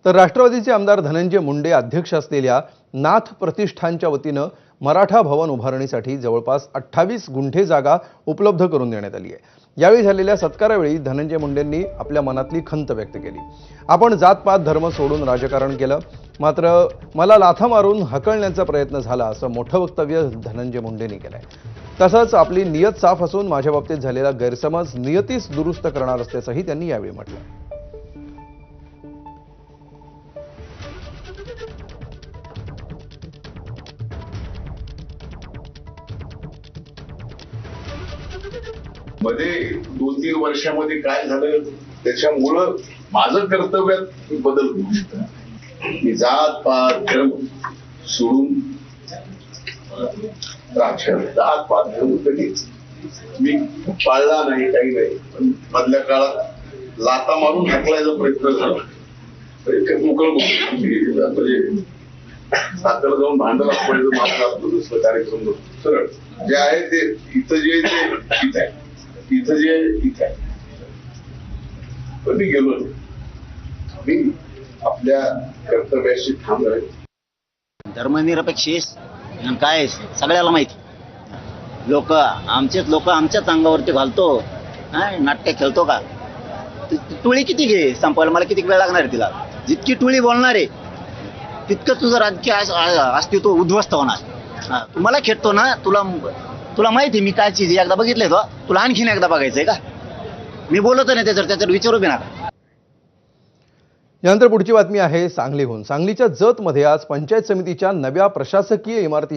तर राष्ट्रवादीचे आमदार धनंजय मुंडे अध्यक्ष असलेल्या नाथ प्रतिष्ठानच्या वतीनं मराठा भवन उभारणीसाठी जवळपास 28 गुंठे जागा उपलब्ध करून देण्यात आली आहे। यावेळी झालेल्या सत्कारावेळी धनंजय मुंडेंनी आपल्या मनातली खंत व्यक्त केली। आपण जातपात धर्म सोडून राजकारण केलं, मात्र मला लाथा मारून हकलण्याचा प्रयत्न झाला, असं मोठं वक्तव्य धनंजय मुंडेंनी केलंय। तसंच आपली नियत साफ असून माझ्या बाबतीत झालेला गैरसमज नियतीच दुरुस्त करणार असल्याचंही त्यांनी यावेळी म्हटलं। मध्ये 2-3 वर्षामध्ये काय झालं त्याच्यामुळं माझं कर्तव्यात बदल होऊ शकतो। मी जात पात धर्म सोडून राजकारण जात पात धर्म कधीच मी पाळला नाही, काही नाही। पण मधल्या काळात लाता मारून हाकलायचा प्रयत्न झाला मोकळ म्हणजे साखर जाऊन भांडण आपलं माझं दुसरं कार्यक्रम सरळ जे आहे ते इथं जे ते इथं आहे, इथं जे इथं आहे। पण मी गेलो नाही, मी आपल्या कर्तव्याशी ठाम आहे। धर्मनिरपेक्ष काय सगळ्याला माहिती। लोक आमच्याच अंगावरती घालतो, नाट्य खेळतो का? टोळी किती घे संपवायला, मला किती वेळ लागणार आहे तिला? जितकी टोळी बोलणार आहे तितकं तुझं राजकीय अस्तित्व उद्ध्वस्त होणार। तुम्हाला खेळतो ना, तुला माहिती मी काय चीज एकदा बघितलंय तो, तुला आणखीन एकदा बघायचंय का? मी बोलतो नाही त्याच्यावर विचारू बी नका। यानंतर पुढची बातमी आहे सांगलीहून। सांगलीच्या जतमध्ये आज पंचायत समितीच्या नव्या प्रशासकीय इमारती